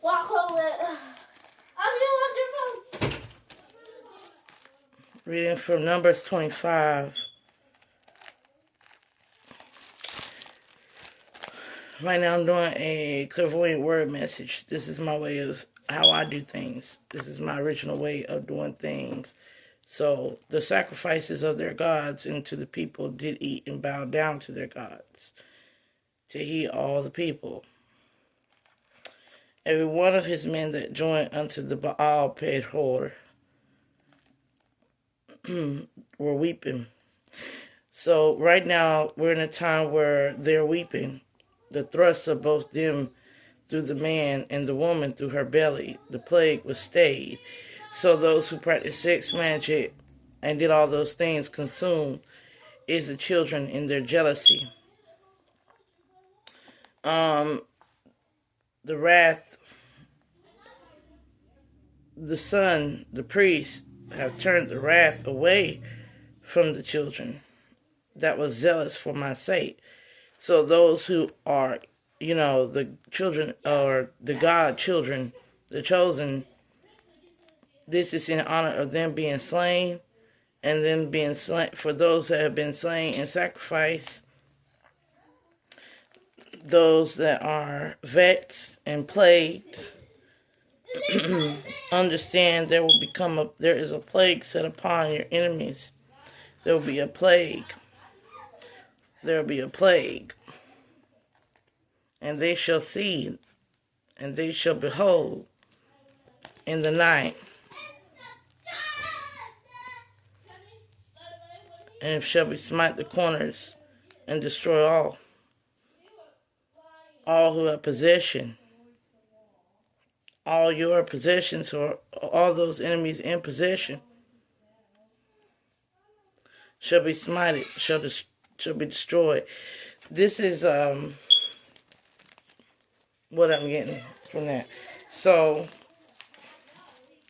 Walk over. Reading from Numbers 25. Right now I'm doing a clairvoyant word message. This is my way of how I do things. This is my original way of doing things. So the sacrifices of their gods unto the people did eat and bow down to their gods, to he all the people. Every one of his men that joined unto the Baal Pehor were weeping. So right now we're in a time where they're weeping. The thrust of both them through the man and the woman through her belly. The plague was stayed. So those who practice sex magic and did all those things consumed is the children in their jealousy. The wrath, the son, the priest, have turned the wrath away from the children that was zealous for my sake. So those who are, the children, or the God children, the chosen, this is in honor of them being slain, and them being slain, for those that have been slain in sacrifice, those that are vexed and plagued, understand there is a plague set upon your enemies. There will be a plague. There will be a plague. And they shall see, and they shall behold in the night, and shall be smite the corners and destroy all who have possession, all your possessions, or all those enemies in possession, shall be smited, shall be destroyed. This is what I'm getting from that. So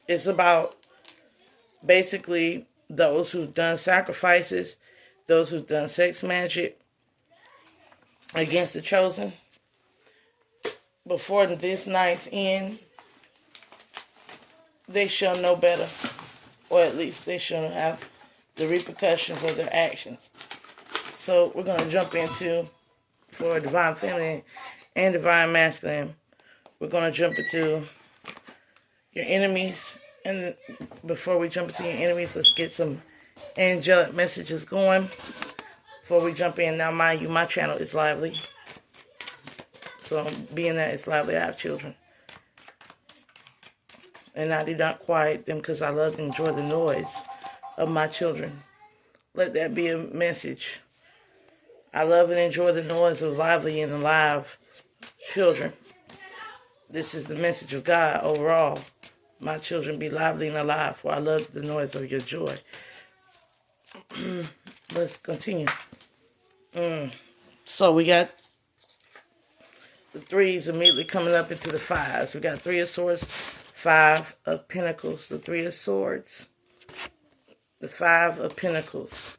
it's about basically those who've done sacrifices, those who've done sex magic against the chosen. Before this night's end, they shall know better, or at least they shall have the repercussions of their actions. So we're going to jump into, for Divine Feminine and Divine Masculine, we're going to jump into your enemies. And before we jump into your enemies, let's get some angelic messages going before we jump in. Now, mind you, my channel is lively. So being that it's lively, I have children. And I do not quiet them because I love and enjoy the noise of my children. Let that be a message. I love and enjoy the noise of lively and alive children. This is the message of God overall. My children, be lively and alive, for I love the noise of your joy. Let's continue. So we got the threes immediately coming up into the fives. We got 3 of swords, 5 of pentacles, the 3 of swords, the 5 of pentacles.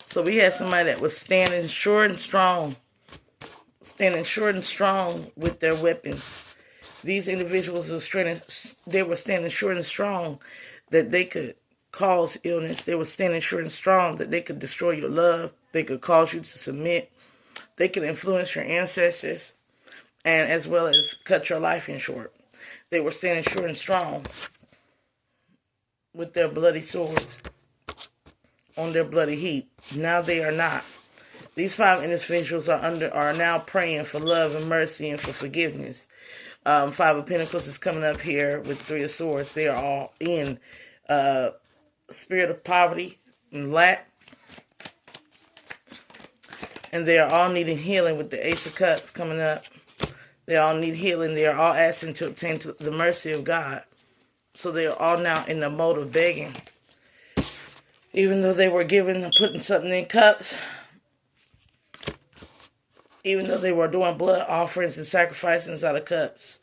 So we had somebody that was standing short and strong with their weapons. These individuals were standing short and strong that they could cause illness. They were standing short and strong that they could destroy your love. They could cause you to submit. They could influence your ancestors, and as well as cut your life in short. They were standing short and strong with their bloody swords on their bloody heap. Now they are not. These 5 individuals are now praying for love and mercy and for forgiveness. 5 of Pentacles is coming up here with 3 of Swords. They are all in spirit of poverty and lack. And they are all needing healing with the Ace of Cups coming up. They all need healing. They are all asking to obtain the mercy of God. So they are all now in the mode of begging. Even though they were putting something in cups. Even though they were doing blood offerings and sacrifices out of cups.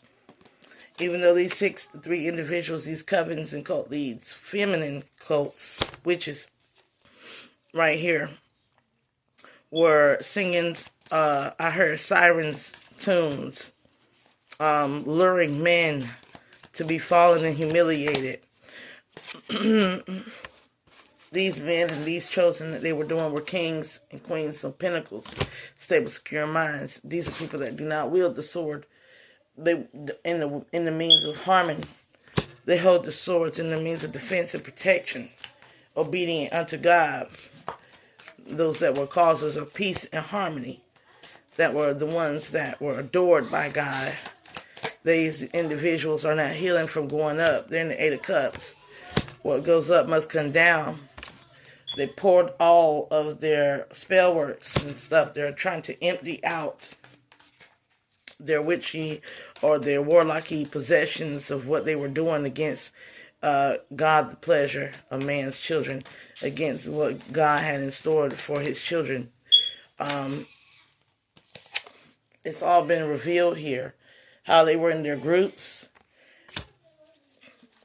Even though these 3 individuals, these covens and cult leads, feminine occults, witches, right here, were singing, I heard sirens tunes, luring men to be fallen and humiliated. These men and these chosen that they were doing were kings and queens of pentacles, stable, secure minds. These are people that do not wield the sword. They in the means of harmony. They hold the swords in the means of defense and protection, obedient unto God. Those that were causes of peace and harmony, that were the ones that were adored by God. These individuals are not healing from going up. They're in the Eight of Cups. What goes up must come down. They poured all of their spell works and stuff. They're trying to empty out their witchy or their warlocky possessions of what they were doing against God, the pleasure of man's children, against what God had in store for his children. It's all been revealed here. How they were in their groups.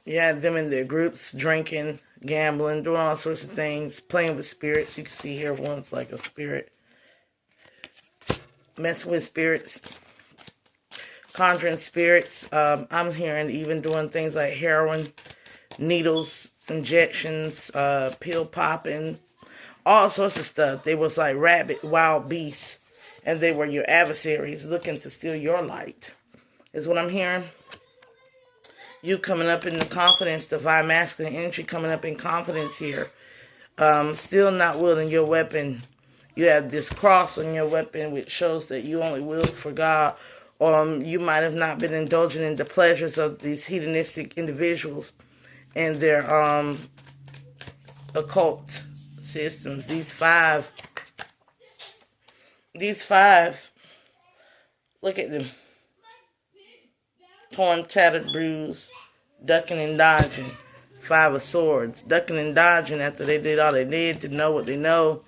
You had them in their groups, drinking, gambling, doing all sorts of things, playing with spirits. You can see here one's like a spirit. Messing with spirits. Conjuring spirits. I'm hearing even doing things like heroin, needles, injections, pill popping, all sorts of stuff. They was like rabid, wild beasts. And they were your adversaries looking to steal your light. Is what I'm hearing. You coming up in the confidence, divine masculine energy coming up in confidence here. Still not wielding your weapon. You have this cross on your weapon, which shows that you only wield for God. You might have not been indulging in the pleasures of these hedonistic individuals and their occult systems. These five, look at them. Torn, tattered, bruised, ducking and dodging. Five of Swords. Ducking and dodging after they did all they did to know what they know.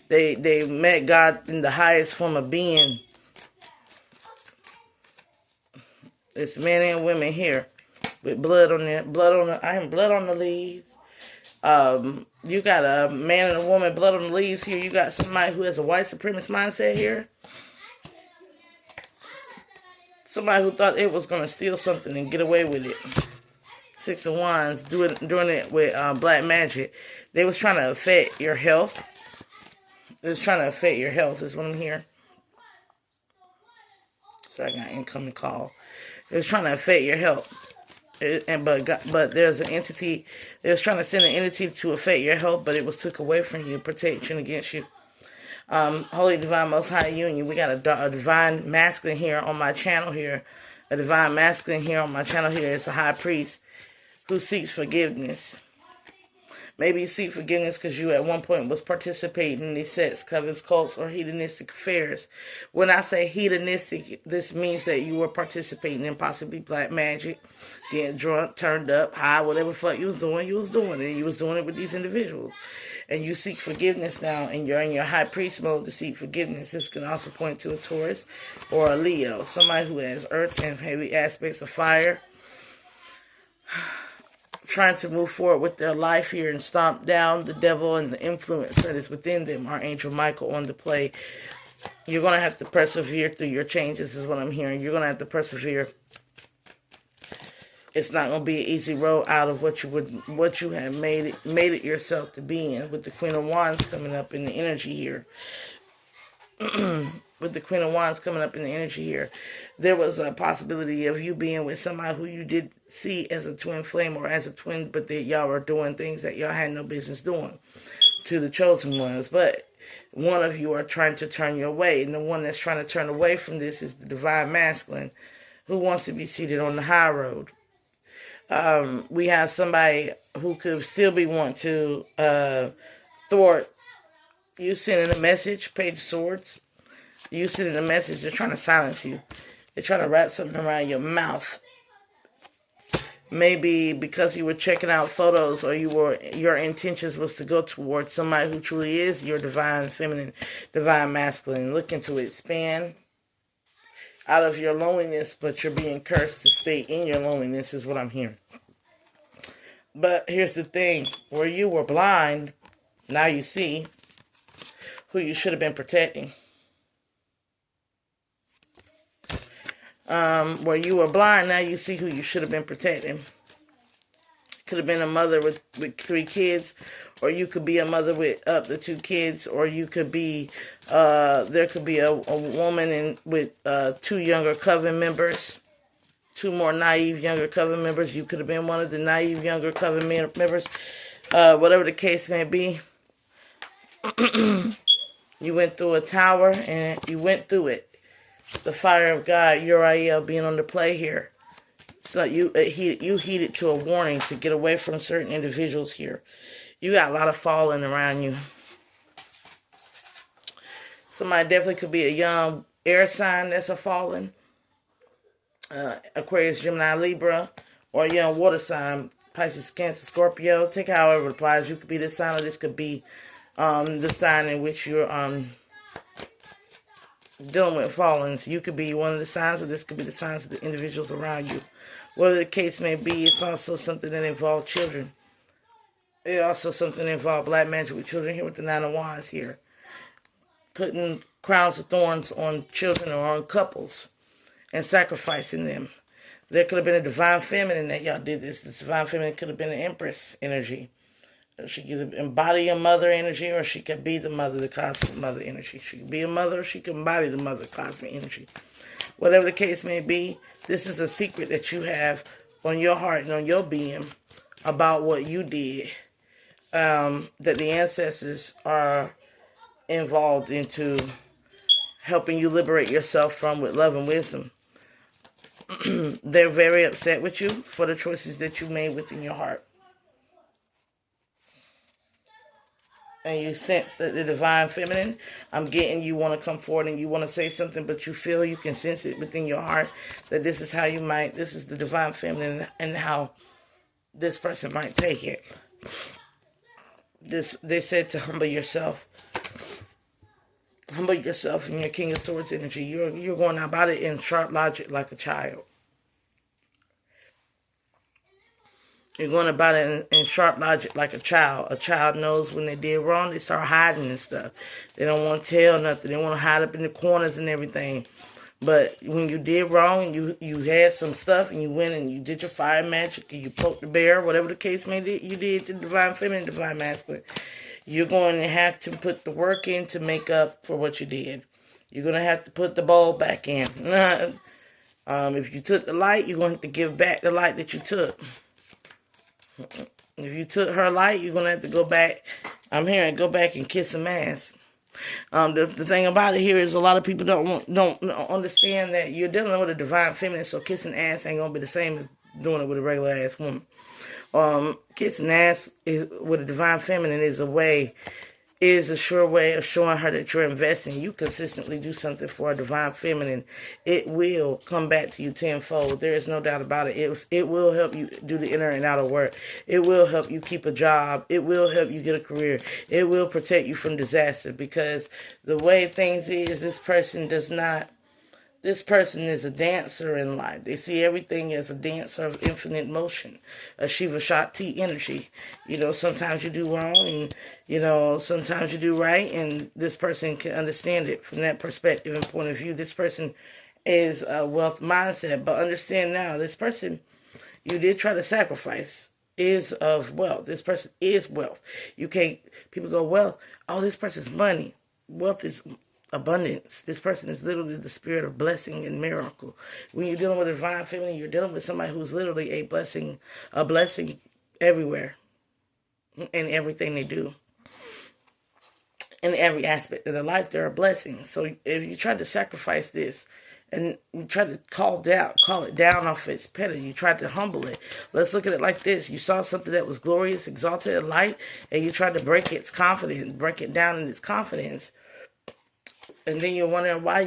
They met God in the highest form of being. It's men and women here with blood on their I am blood on the leaves. You got a man and a woman, blood on the leaves here. You got somebody who has a white supremacist mindset here. Somebody who thought it was going to steal something and get away with it. Six of Wands, doing it with black magic. They was trying to affect your health. It was trying to affect your health is what I'm hearing. So I got an incoming call. It was trying to affect your health. But there's an entity. It was trying to send an entity to affect your health, but it was took away from you, protection against you. Holy Divine Most High Union. We got a divine masculine here on my channel here. A divine masculine here on my channel here. It's a high priest who seeks forgiveness. Maybe you seek forgiveness because you at one point was participating in these sets, covens, cults, or hedonistic affairs. When I say hedonistic, this means that you were participating in possibly black magic, getting drunk, turned up, high, whatever fuck you was doing it. And you was doing it with these individuals. And you seek forgiveness now, and you're in your high priest mode to seek forgiveness. This can also point to a Taurus or a Leo, somebody who has earth and heavy aspects of fire, trying to move forward with their life here and stomp down the devil and the influence that is within them. Archangel Michael on the play. You're going to have to persevere through your changes is what I'm hearing. You're going to have to persevere. It's not going to be an easy road out of what you have made it yourself to be in. With the Queen of Wands coming up in the energy here. With the Queen of Wands coming up in the energy here, there was a possibility of you being with somebody who you did see as a twin flame or as a twin, but that y'all were doing things that y'all had no business doing to the chosen ones. But one of you are trying to turn your way, and the one that's trying to turn away from this is the divine masculine who wants to be seated on the high road. We have somebody who could still be wanting to thwart you sending a message, Page of Swords. You sending a message, they're trying to silence you. They're trying to wrap something around your mouth. Maybe because you were checking out photos or your intentions was to go towards somebody who truly is your divine feminine, divine masculine, looking to expand out of your loneliness, but you're being cursed to stay in your loneliness is what I'm hearing. But here's the thing. Where you were blind, now you see who you should have been protecting. Where you were blind, now you see who you should have been protecting. Could have been a mother with 3 kids, or you could be a mother with up to 2 kids, or you could be, there could be a woman with 2 younger coven members, 2 more naive younger coven members. You could have been one of the naive younger coven members. Whatever the case may be. You went through a tower, and you went through it. The fire of God, Uriel, being on the play here. So you heeded to a warning to get away from certain individuals here. You got a lot of falling around you. Somebody definitely could be a young air sign that's a fallen. Aquarius, Gemini, Libra, or a young water sign, Pisces, Cancer, Scorpio. Take it however it applies. You could be this sign, or this could be the sign in which you're dealing with fallings. You could be one of the signs, or this could be the signs of the individuals around you. Whatever the case may be, it's also something that involves children. It's also something that involves black magic with children here with the 9 of Wands here. Putting crowns of thorns on children or on couples and sacrificing them. There could have been a divine feminine that y'all did this. This divine feminine could have been an empress energy. She could embody a mother energy, or she could be the mother, the cosmic mother energy. She could be a mother, or she could embody the mother, cosmic energy. Whatever the case may be, this is a secret that you have on your heart and on your being about what you did, that the ancestors are involved into helping you liberate yourself from with love and wisdom. They're very upset with you for the choices that you made within your heart. And you sense that the divine feminine, I'm getting, you want to come forward and you want to say something, but you feel you can sense it within your heart that this is how you might, this is the divine feminine and how this person might take it. They said to humble yourself. Humble yourself in your King of Swords energy. You're going about it in sharp logic like a child. You're going about it in sharp logic like a child. A child knows when they did wrong, they start hiding and stuff. They don't want to tell nothing. They want to hide up in the corners and everything. But when you did wrong and you had some stuff and you went and you did your fire magic and you poked the bear, whatever the case may be, you did the divine feminine, divine masculine. You're going to have to put the work in to make up for what you did. You're going to have to put the bowl back in. If you took the light, you're going to have to give back the light that you took. If you took her light, you're going to have to go back. I'm hearing go back and kiss some ass. The thing about it here is a lot of people don't understand that you're dealing with a divine feminine, so kissing ass ain't going to be the same as doing it with a regular ass woman. Kissing ass with a divine feminine is a sure way of showing her that you're investing. You consistently do something for a divine feminine, it will come back to you tenfold. There is no doubt about it. It will help you do the inner and outer work. It will help you keep a job. It will help you get a career. It will protect you from disaster, because the way things is, this person is a dancer in life. They see everything as a dancer of infinite motion, a Shiva Shakti energy. Sometimes you do wrong and, sometimes you do right, and this person can understand it from that perspective and point of view. This person is a wealth mindset, but understand now, this person you did try to sacrifice is of wealth. This person is wealth. People go, well, this person's money. Wealth is abundance. This person is literally the spirit of blessing and miracle. When you're dealing with a divine feminine, you're dealing with somebody who's literally a blessing everywhere, in everything they do. In every aspect of their life, they're a blessing. So if you try to sacrifice this and you try to call it down off its pedestal, you tried to humble it. Let's look at it like this. You saw something that was glorious, exalted, and light, and you tried to break its confidence, break it down in its confidence. And then you're wondering why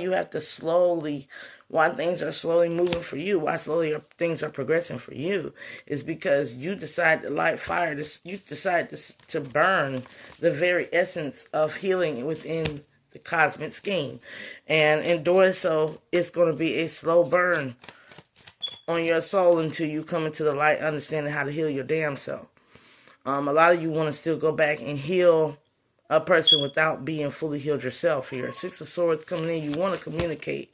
why things are slowly moving for you, why things are progressing for you, is because you decide to light fire. You decide to burn the very essence of healing within the cosmic scheme. And in doing so, it's going to be a slow burn on your soul until you come into the light, understanding how to heal your damn self. A lot of you want to still go back and heal a person without being fully healed yourself here. Six of Swords coming in, you want to communicate.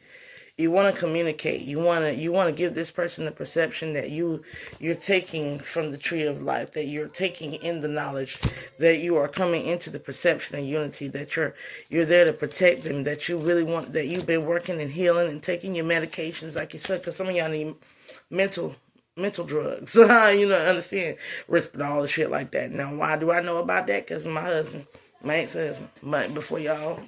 You want to communicate. You want to give this person the perception that you're taking from the tree of life, that you're taking in the knowledge, that you are coming into the perception of unity, that you're there to protect them, that you really want, that you've been working and healing and taking your medications, like you said, because some of y'all need mental drugs. Understand? Risperdal and shit like that. Now, why do I know about that? Because my ex-husband, but before y'all.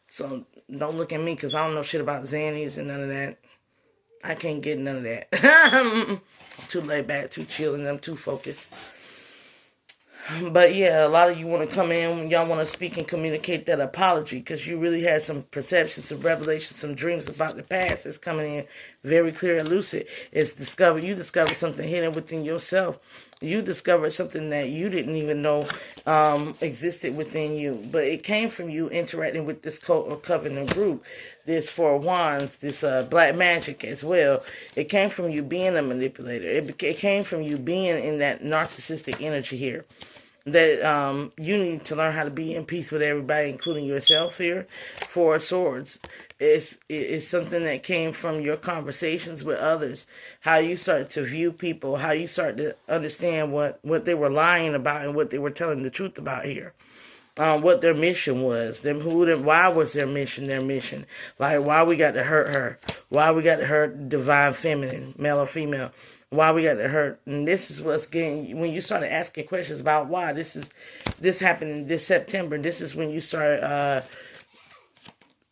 So don't look at me because I don't know shit about Xannies and none of that. I can't get none of that. I'm too laid back, too chill, and I'm too focused. But yeah, a lot of you want to come in, y'all want to speak and communicate that apology because you really had some perceptions, some revelations, some dreams about the past that's coming in very clear and lucid. You discovered something hidden within yourself. You discovered something that you didn't even know existed within you. But it came from you interacting with this cult or covenant group, this Four of Wands, this black magic as well. It came from you being a manipulator. It came from you being in that narcissistic energy here. That you need to learn how to be in peace with everybody, including yourself here. Four of Swords. It's something that came from your conversations with others, how you started to view people, how you started to understand what they were lying about and what they were telling the truth about here. What their mission was, why was their mission, like why we got to hurt her, why we got to hurt divine feminine, male or female, why we got to hurt. And this is what's getting, when you started asking questions about why this happened in this September, this is when you started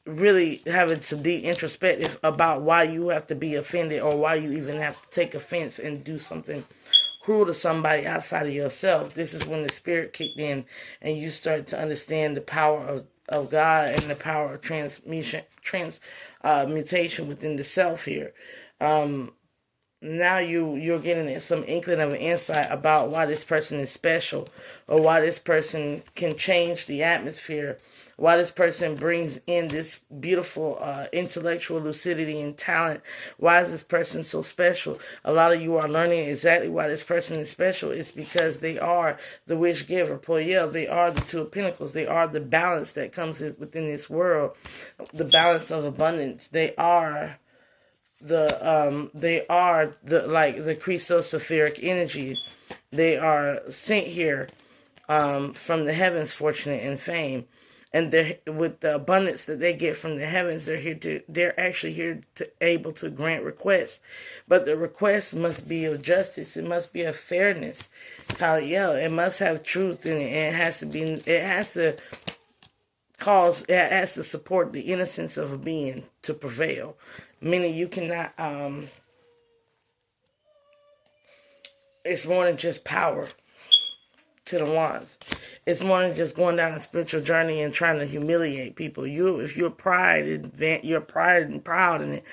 really having some deep introspective about why you have to be offended or why you even have to take offense and do something cruel to somebody outside of yourself. This is when the spirit kicked in and you started to understand the power of God and the power of transmutation within the self here. Now you're getting some inkling of an insight about why this person is special, or why this person can change the atmosphere, why this person brings in this beautiful intellectual lucidity and talent. Why is this person so special? A lot of you are learning exactly why this person is special. It's because they are the wish giver, Poyel. They are the Two of Pentacles. They are the balance that comes within this world, the balance of abundance. They are the Christosopheric energy. They are sent here from the heavens, fortunate and fame, and with the abundance that they get from the heavens, they're actually here to able to grant requests, but the request must be of justice. It must be of fairness. It must have truth in it, and it has to support the innocence of a being to prevail. Meaning you cannot, it's more than just power to the wands. It's more than just going down a spiritual journey and trying to humiliate people. If you're proud and proud in it,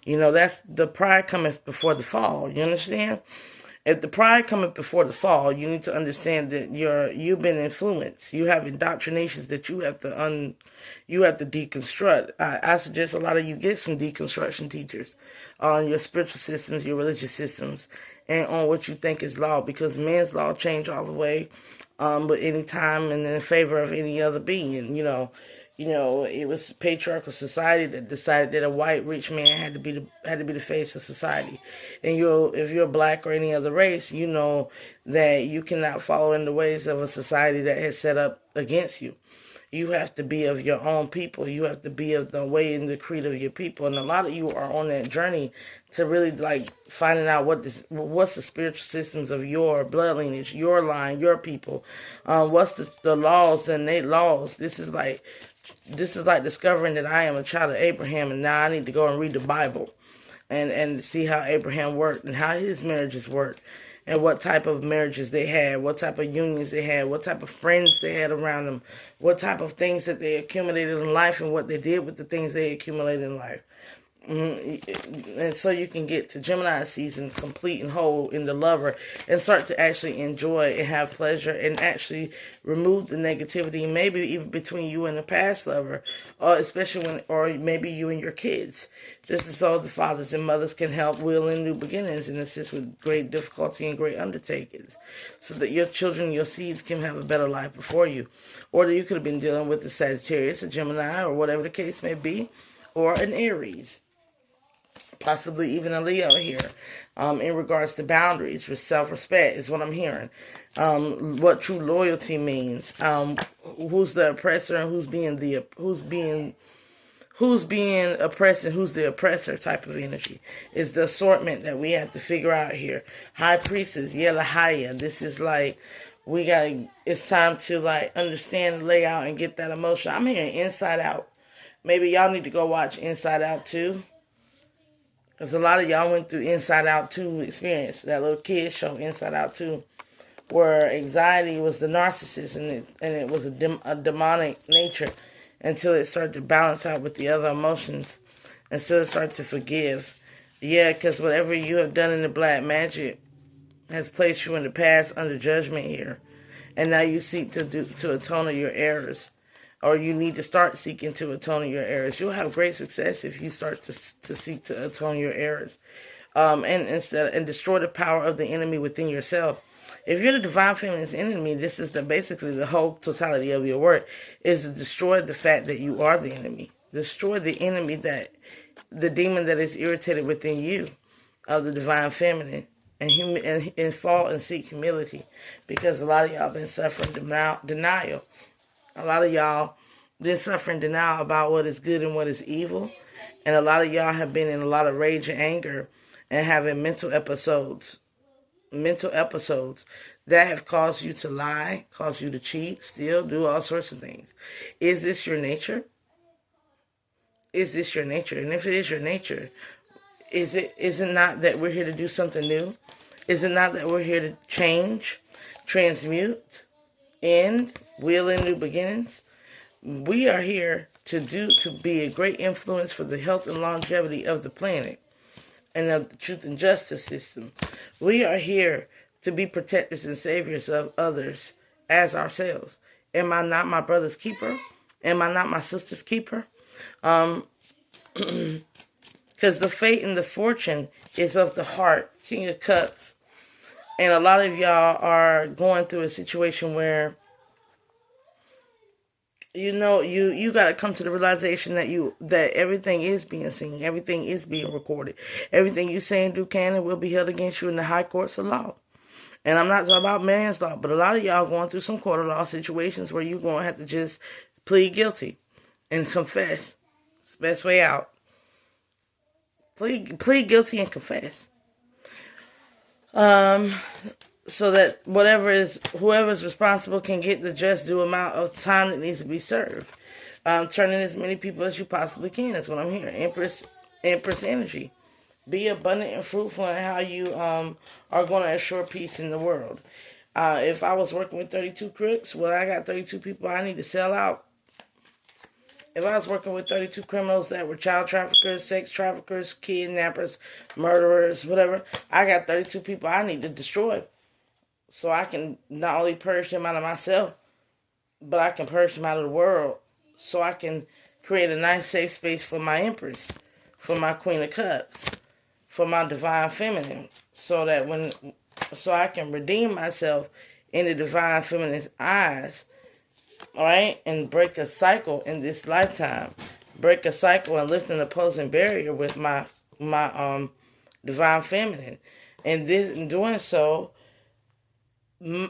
that's the pride cometh before the fall. You understand? If the pride cometh before the fall, you need to understand that you've been influenced. You have indoctrinations that you have to deconstruct. I suggest a lot of you get some deconstruction teachers on your spiritual systems, your religious systems, and on what you think is law, because man's law change all the way, but any time and in favor of any other being. It was patriarchal society that decided that a white rich man had to be the face of society. And if you're black or any other race, you know that you cannot follow in the ways of a society that has set up against you. You have to be of your own people. You have to be of the way and the creed of your people. And a lot of you are on that journey to really finding out what's the spiritual systems of your blood lineage, your line, your people. What's the laws and their laws. This is like discovering that I am a child of Abraham, and now I need to go and read the Bible and see how Abraham worked and how his marriages worked, and what type of marriages they had, what type of unions they had, what type of friends they had around them, what type of things that they accumulated in life, and what they did with the things they accumulated in life. And so you can get to Gemini season complete and whole in the lover and start to actually enjoy and have pleasure and actually remove the negativity, maybe even between you and the past lover, or especially when, or maybe you and your kids. This is so the fathers and mothers can help will in new beginnings and assist with great difficulty and great undertakings, so that your children, your seeds can have a better life before you. Or that you could have been dealing with a Sagittarius, a Gemini, or whatever the case may be, or an Aries. Possibly even a Leo here, in regards to boundaries with self-respect is what I'm hearing. What true loyalty means. Who's the oppressor and who's being oppressed and who's the oppressor type of energy is the assortment that we have to figure out here. High Priestess, Yelahaya. This is like it's time to like understand the layout and get that emotion. I'm hearing Inside Out. Maybe y'all need to go watch Inside Out too. Because a lot of y'all went through Inside Out 2 experience. That little kid show, Inside Out 2, where anxiety was the narcissist and it was a demonic nature until it started to balance out with the other emotions. Until it started to forgive. Yeah, because whatever you have done in the black magic has placed you in the past under judgment here. And now you seek to atone of your errors. Or you need to start seeking to atone your errors. You'll have great success if you start to seek to atone your errors, and destroy the power of the enemy within yourself. If you're the divine feminine's enemy, this is basically the whole totality of your work is to destroy the fact that you are the enemy. Destroy the enemy, that the demon that is irritated within you of the divine feminine, and fall and seek humility, because a lot of y'all been suffering denial. A lot of y'all been suffering denial about what is good and what is evil. And a lot of y'all have been in a lot of rage and anger and having mental episodes that have caused you to lie, caused you to cheat, steal, do all sorts of things. Is this your nature? Is this your nature? And if it is your nature, is it not that we're here to do something new? Is it not that we're here to change, transmute, end, will in new beginnings? We are here to be a great influence for the health and longevity of the planet and of the truth and justice system. We are here to be protectors and saviors of others as ourselves. Am I not my brother's keeper? Am I not my sister's keeper? Because the fate and the fortune is of the heart, King of Cups. And a lot of y'all are going through a situation where, you know, you got to come to the realization that everything is being seen, everything is being recorded, everything you say and do can and will be held against you in the high courts of law. And I'm not talking about man's law, but a lot of y'all going through some court of law situations where you're going to have to just plead guilty and confess. It's the best way out. Plead guilty and confess. So that whoever's responsible can get the just due amount of time that needs to be served. Turn in as many people as you possibly can. That's what I'm hearing. Empress energy. Be abundant and fruitful in how you are going to assure peace in the world. If I was working with 32 crooks, well, I got 32 people I need to sell out. If I was working with 32 criminals that were child traffickers, sex traffickers, kidnappers, murderers, whatever, I got 32 people I need to destroy. So I can not only purge them out of myself, but I can purge them out of the world. So I can create a nice safe space for my Empress, for my Queen of Cups, for my Divine Feminine. So I can redeem myself in the Divine Feminine's eyes. All right, and break a cycle in this lifetime. Break a cycle and lift an opposing barrier with my Divine Feminine. And in doing so,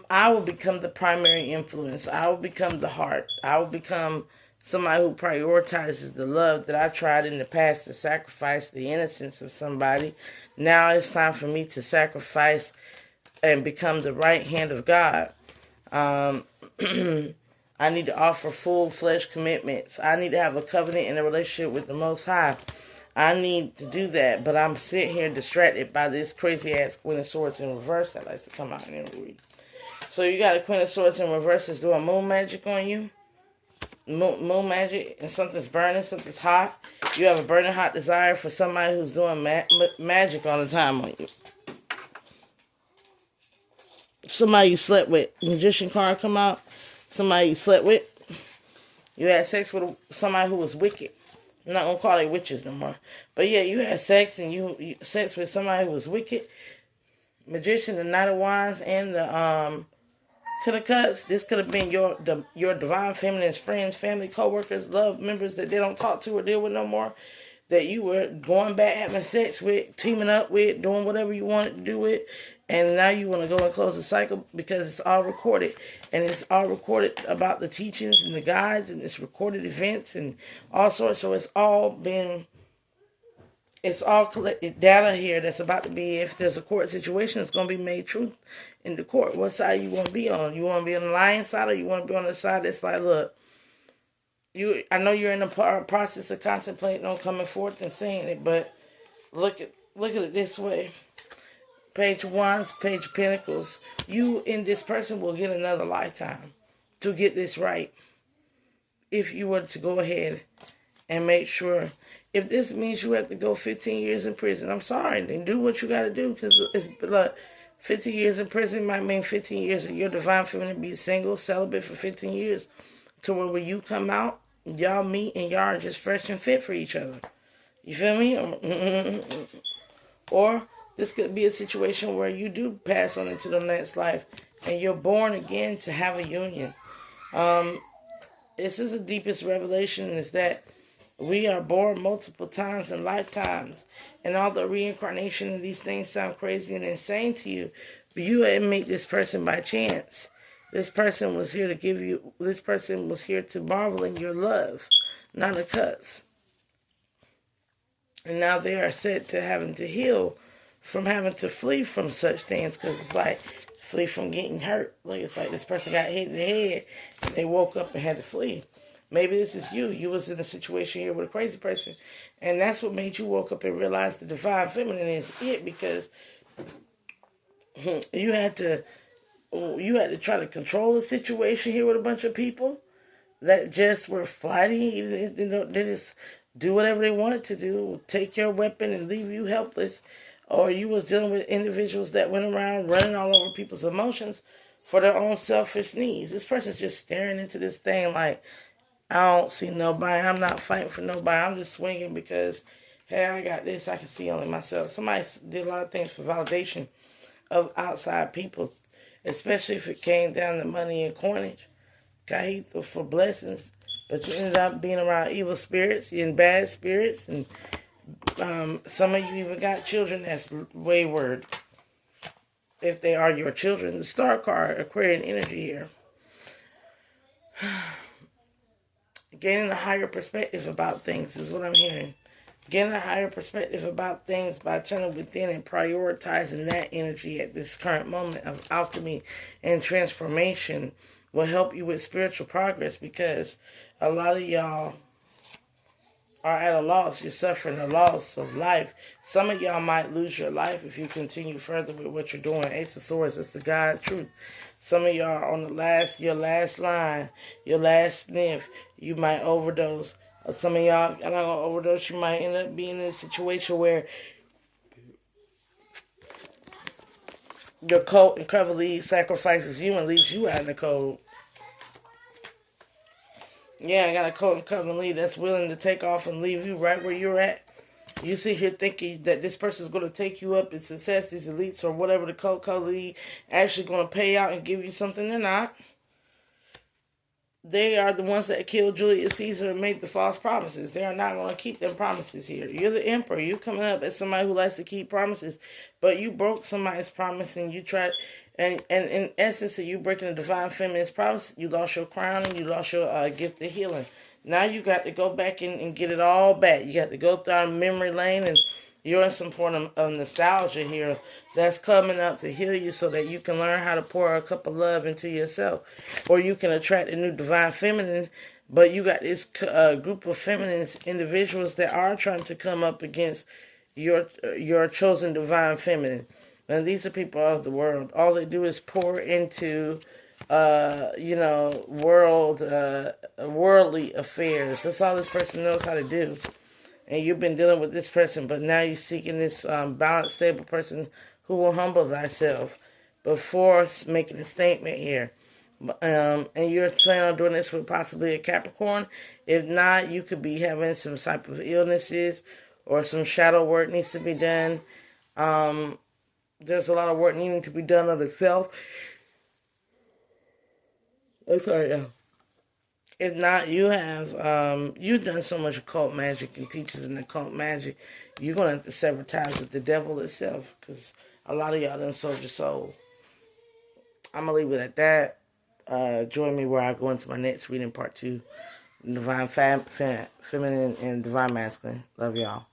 I will become the primary influence. I will become the heart. I will become somebody who prioritizes the love that I tried in the past to sacrifice the innocence of somebody. Now it's time for me to sacrifice and become the right hand of God. I need to offer full-fledged commitments. I need to have a covenant and a relationship with the Most High. I need to do that, but I'm sitting here distracted by this crazy-ass Queen of Swords in reverse that likes to come out and read. So you got a Queen of Swords in reverse that's doing moon magic on you. moon magic, and something's burning, something's hot. You have a burning hot desire for somebody who's doing magic all the time on you. Somebody you slept with. Magician card come out. Somebody you slept with. You had sex with somebody who was wicked. I'm not gonna call it witches no more. But yeah, you had sex and you sex with somebody who was wicked. Magician, the Knight of Wands, and the Ten of Cups. This could have been your divine feminine's friends, family, co-workers, love members that they don't talk to or deal with no more. That you were going back, having sex with, teaming up with, doing whatever you wanted to do with, and now you want to go and close the cycle because it's all recorded, and it's all recorded about the teachings and the guides, and it's recorded events and all sorts. So it's all collected data here that's about to be, if there's a court situation, it's going to be made truth in the court. What side you want to be on? You want to be on the lying side, or you want to be on the side that's like, look, I know you're in the process of contemplating on coming forth and saying it, but look at it this way. Page of Wands, Page of Pentacles. You and this person will get another lifetime to get this right. If you were to go ahead and make sure. If this means you have to go 15 years in prison, I'm sorry. Then do what you got to do, because it's like 15 years in prison might mean 15 years of your divine feminine be single, celibate for 15 years. To where when you come out, y'all meet and y'all are just fresh and fit for each other. You feel me? Or this could be a situation where you do pass on into the next life and you're born again to have a union. This is the deepest revelation, is that we are born multiple times in lifetimes. And although reincarnation and these things sound crazy and insane to you, but you didn't meet this person by chance. This person was here to marvel in your love, not a cuss. And now they are set to having to heal from having to flee from such things, because it's like flee from getting hurt. Like it's like this person got hit in the head and they woke up and had to flee. Maybe this is you. You was in a situation here with a crazy person, and that's what made you woke up and realize the divine feminine is it, because you had to try to control a situation here with a bunch of people that just were fighting. They just do whatever they wanted to do, take your weapon and leave you helpless. Or you was dealing with individuals that went around running all over people's emotions for their own selfish needs. This person's just staring into this thing like, I don't see nobody. I'm not fighting for nobody. I'm just swinging because, hey, I got this. I can see only myself. Somebody did a lot of things for validation of outside people, especially if it came down to money and coinage. Cajito for blessings. But you ended up being around evil spirits and bad spirits. And some of you even got children that's wayward. If they are your children. The Star card, Aquarian energy here. Gaining a higher perspective about things is what I'm hearing. Gaining a higher perspective about things by turning within and prioritizing that energy at this current moment of alchemy and transformation will help you with spiritual progress, because a lot of y'all are at a loss. You're suffering a loss of life. Some of y'all might lose your life if you continue further with what you're doing. Ace of Swords, it's the God truth. Some of y'all are on your last line, your last sniff. You might overdose. Or some of y'all are not going to overdose. You might end up being in a situation where your coat and cover lead sacrifices you and leaves you out in the cold. Yeah, I got a coat and cover lead that's willing to take off and leave you right where you're at. You sit here thinking that this person's going to take you up in success, these elites or whatever the coat cover lead actually going to pay out and give you something. They're not. They are the ones that killed Julius Caesar and made the false promises. They are not going to keep them promises here. You're the emperor. You're coming up as somebody who likes to keep promises, but you broke somebody's promise and you tried. And in essence of you breaking the divine feminine's promise, you lost your crown and you lost your gift of healing. Now you got to go back and get it all back. You got to go down memory lane, and you're in some form of nostalgia here that's coming up to heal you so that you can learn how to pour a cup of love into yourself. Or you can attract a new divine feminine, but you got this group of feminine individuals that are trying to come up against your chosen divine feminine. And these are people of the world. All they do is pour into worldly affairs. That's all this person knows how to do. And you've been dealing with this person, but now you're seeking this balanced, stable person who will humble thyself before making a statement here. And you're planning on doing this with possibly a Capricorn. If not, you could be having some type of illnesses or some shadow work needs to be done. There's a lot of work needing to be done on the self. I'm sorry, yeah. If not, you've done so much occult magic and teachers in occult magic, you're going to have to sever ties with the devil itself, because a lot of y'all done sold your soul. I'm going to leave it at that. Join me where I go into my next reading, part 2, Divine Feminine and Divine Masculine. Love y'all.